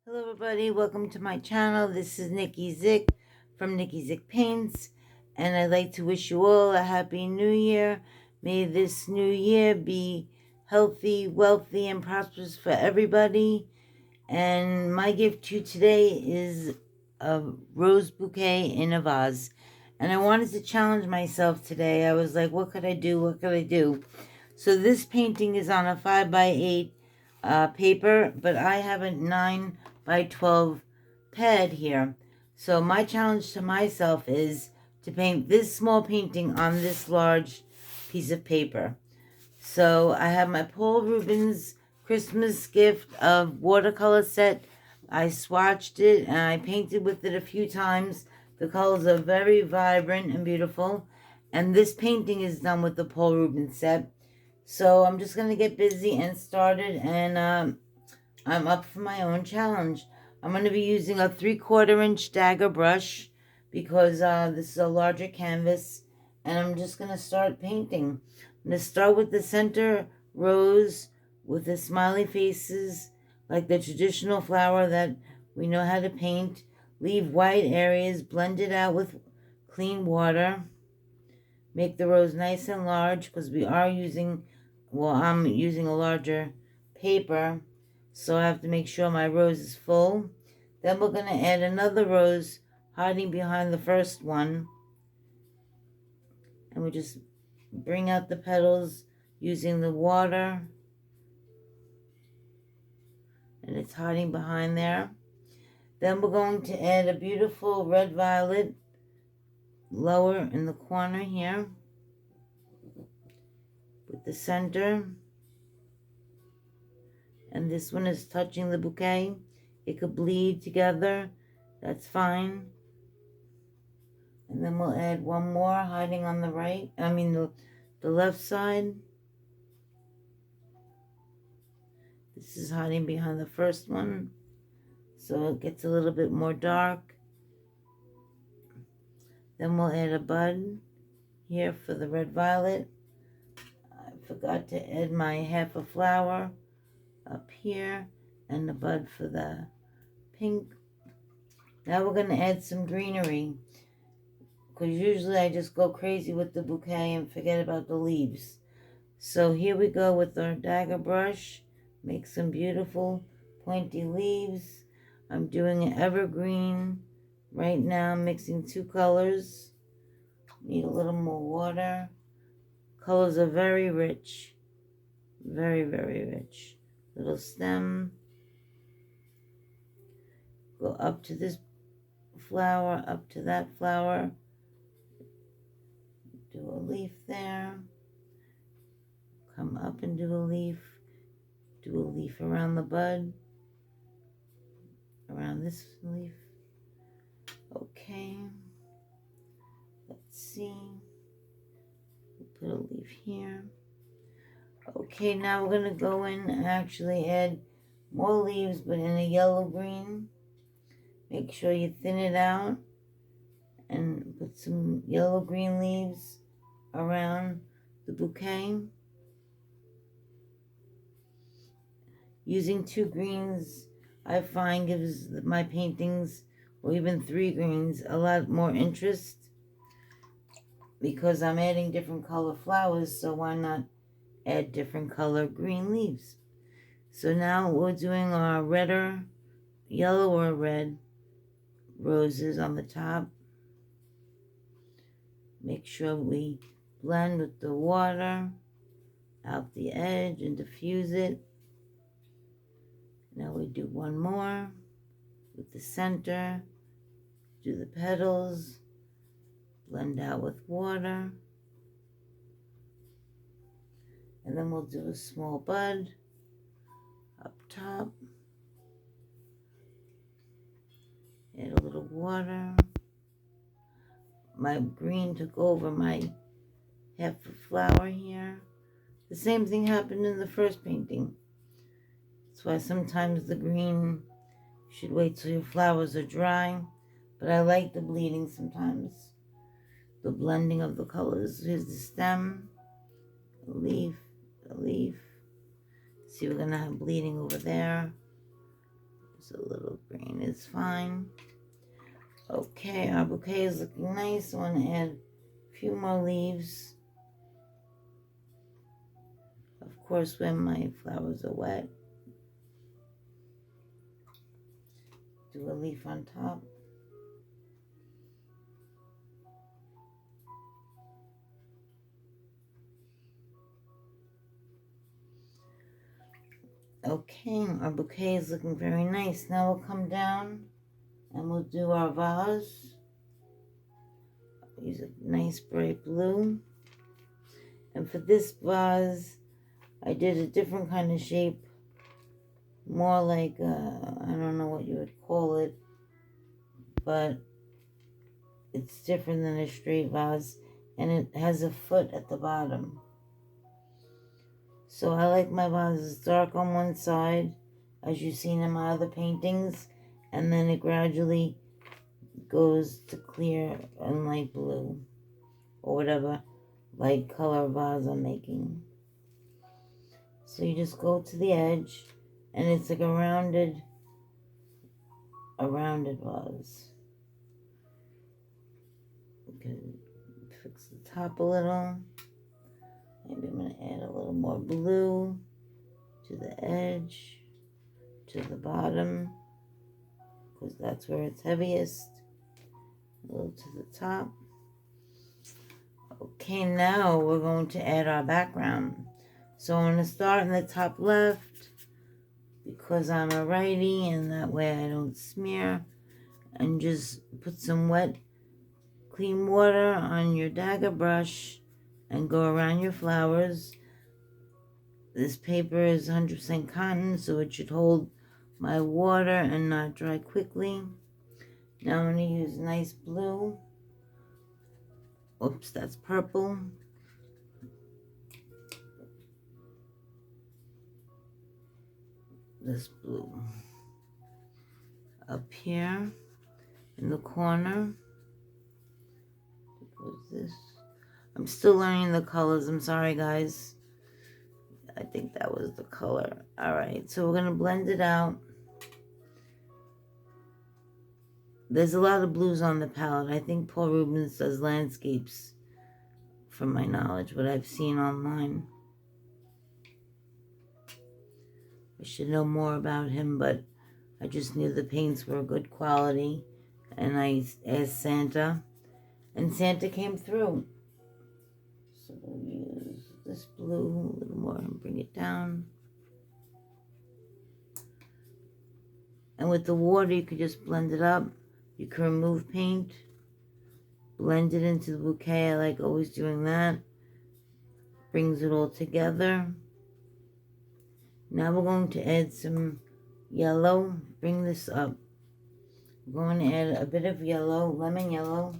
Hello everybody, welcome to my channel. This is Nikki Zick from Nikki Zick Paints, and I'd like to wish you all a happy new year. May this new year be healthy, wealthy, and prosperous for everybody. And my gift to you today is a rose bouquet in a vase. And I wanted to challenge myself today. I was like, what could I do? What could I do? So this painting is on a 5x8 paper, but I have a 9x12 pad here. So my challenge to myself is to paint this small painting on this large piece of paper. So I have my Paul Rubens Christmas gift of watercolor set. I swatched it and I painted with it a few times. The colors are very vibrant and beautiful. And this painting is done with the Paul Rubens set. So I'm just going to get busy and started, and I'm up for my own challenge. I'm going to be using a 3/4 inch dagger brush because this is a larger canvas, and I'm just going to start painting. I'm going to start with the center rose with the smiley faces, like the traditional flower that we know how to paint. Leave white areas, blend it out with clean water. Make the rose nice and large because we are using, well, I'm using a larger paper, so I have to make sure my rose is full. Then we're going to add another rose hiding behind the first one, and we just bring out the petals using the water, and it's hiding behind there. Then we're going to add a beautiful red violet lower in the corner here with the center. And this one is touching the bouquet. It could bleed together, that's fine. And then we'll add one more hiding on the right, the left side. This is hiding behind the first one, so it gets a little bit more dark. Then we'll add a bud here for the red violet. I forgot to add my half a flower up here and the bud for the pink. Now we're going to add some greenery, because usually I just go crazy with the bouquet and forget about the leaves. So here we go with our dagger brush. Make some beautiful pointy leaves. I'm doing an evergreen right now, mixing two colors. Need a little more water. Colors are very rich. Very, very rich. Little stem. Go up to this flower, up to that flower. Do a leaf there. Come up and do a leaf. Do a leaf around the bud. Around this leaf. Okay. Let's see. Put a leaf here. Okay, now we're going to go in and actually add more leaves, but in a yellow-green. Make sure you thin it out and put some yellow-green leaves around the bouquet. Using two greens, I find, gives my paintings, or even three greens, a lot more interest, because I'm adding different color flowers, so why not add different color green leaves? So now we're doing our redder, yellow or red roses on the top. Make sure we blend with the water out the edge and diffuse it. Now we do one more with the center. Do the petals. Blend out with water. And then we'll do a small bud up top. Add a little water. My green took over my half a flower here. The same thing happened in the first painting. That's why sometimes the green, you should wait till your flowers are dry. But I like the bleeding sometimes. The blending of the colors. Here's the stem, a leaf, a leaf. See, we're going to have bleeding over there. Just a little green is fine. Okay, our bouquet is looking nice. I want to add a few more leaves. Of course, when my flowers are wet. Do a leaf on top. Okay, our bouquet is looking very nice. Now we'll come down and we'll do our vase. Use a nice bright blue. And for this vase, I did a different kind of shape. More like, I don't know what you would call it, but it's different than a straight vase. And it has a foot at the bottom. So I like my vases dark on one side, as you've seen in my other paintings, and then it gradually goes to clear and light blue, or whatever light color vase I'm making. So you just go to the edge, and it's like a rounded vase. Okay, fix the top a little. Maybe I'm going to add a little more blue to the edge, to the bottom, because that's where it's heaviest. A little to the top. Okay, now we're going to add our background. So I'm going to start in the top left, because I'm a righty, and that way I don't smear. And just put some wet, clean water on your dagger brush and go around your flowers. This paper is 100% cotton, so it should hold my water and not dry quickly. Now I'm going to use nice blue. Oops, that's purple. This blue. Up here in the corner. What's this? I'm still learning the colors. I'm sorry, guys. I think that was the color. Alright, so we're going to blend it out. There's a lot of blues on the palette. I think Paul Rubens does landscapes, from my knowledge, what I've seen online. I should know more about him, but I just knew the paints were good quality. And I asked Santa, and Santa came through. So we'll use this blue a little more and bring it down. And with the water, you could just blend it up. You can remove paint, blend it into the bouquet. I like always doing that. Brings it all together. Now we're going to add some yellow. Bring this up. We're going to add a bit of yellow, lemon yellow.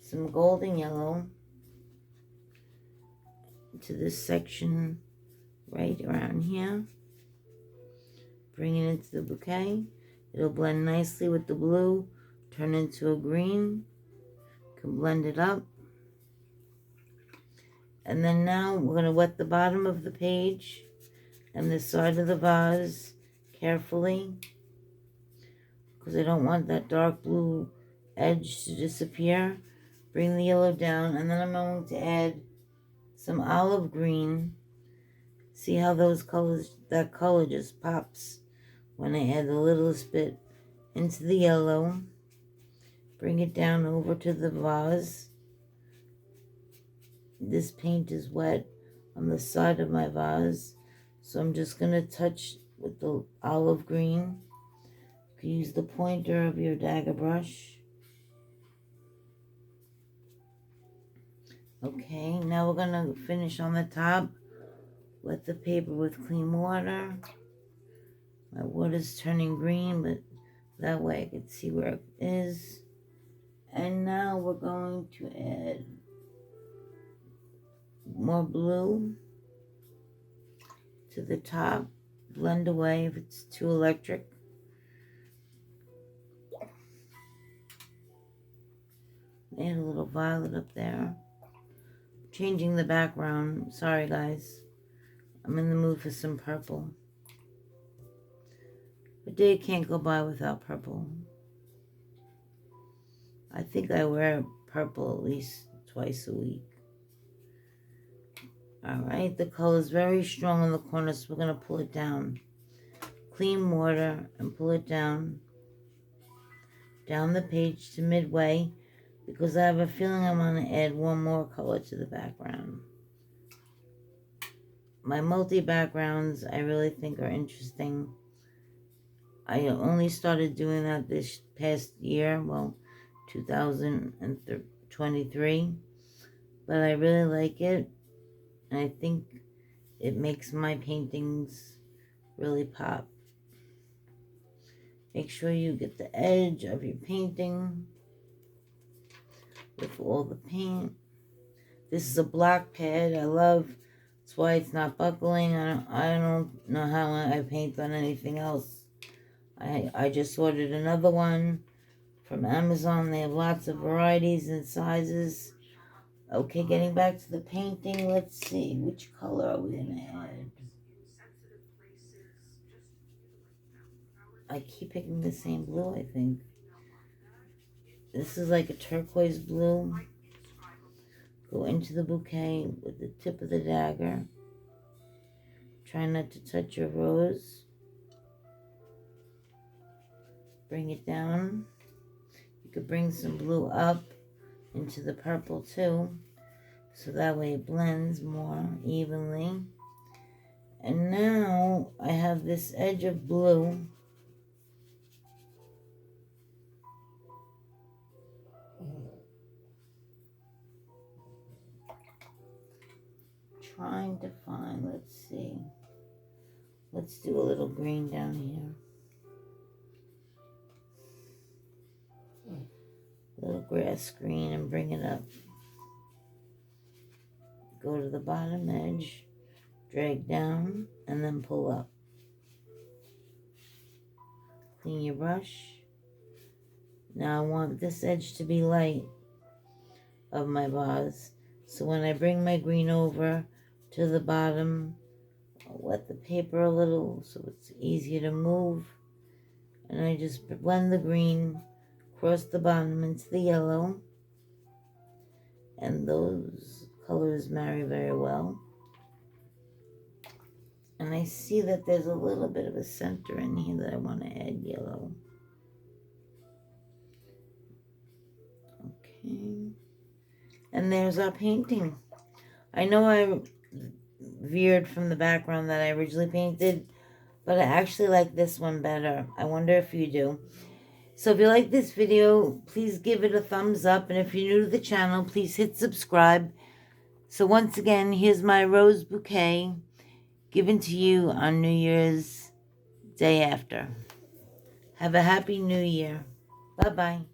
Some golden yellow to this section right around here. Bring it into the bouquet. It'll blend nicely with the blue, turn into a green. You can blend it up. And then now we're going to wet the bottom of the page and the side of the vase carefully, because I don't want that dark blue edge to disappear. Bring the yellow down, and then I'm going to add some olive green. See how those colors, that color just pops when I add the littlest bit into the yellow. Bring it down over to the vase. This paint is wet on the side of my vase, so I'm just going to touch with the olive green. You can use the pointer of your dagger brush. Okay, now we're going to finish on the top. Wet the paper with clean water. My water's turning green, but that way I can see where it is. And now we're going to add more blue to the top. Blend away if it's too electric. Add a little violet up there. Changing the background. Sorry, guys. I'm in the mood for some purple. A day can't go by without purple. I think I wear purple at least twice a week. Alright, the color is very strong in the corner, so we're going to pull it down. Clean water and pull it down the page to midway, because I have a feeling I want to add one more color to the background. My multi-backgrounds I really think are interesting. I only started doing that this past year, well, 2023, but I really like it, and I think it makes my paintings really pop. Make sure you get the edge of your painting with all the paint. This is a block pad. I love. That's why it's not buckling. I don't know how I paint on anything else. I just ordered another one from Amazon. They have lots of varieties and sizes. Okay, getting back to the painting. Let's see, which color are we gonna add? I keep picking the same blue, I think. This is like a turquoise blue. Go into the bouquet with the tip of the dagger. Try not to touch your rose. Bring it down. You could bring some blue up into the purple too, so that way it blends more evenly. And now I have this edge of blue. Trying to find, let's see. Let's do a little green down here. A little grass green and bring it up. Go to the bottom edge, drag down, and then pull up. Clean your brush. Now I want this edge to be light of my vase. So when I bring my green over to the bottom, I'll wet the paper a little so it's easier to move. And I just blend the green across the bottom into the yellow. And those colors marry very well. And I see that there's a little bit of a center in here that I want to add yellow. Okay. And there's our painting. I know I veered from the background that I originally painted, but I actually like this one better. I wonder if you do. So if you like this video, please give it a thumbs up. And if you're new to the channel, please hit subscribe. So once again, here's my rose bouquet given to you on New Year's day after. Have a happy New Year. Bye-bye.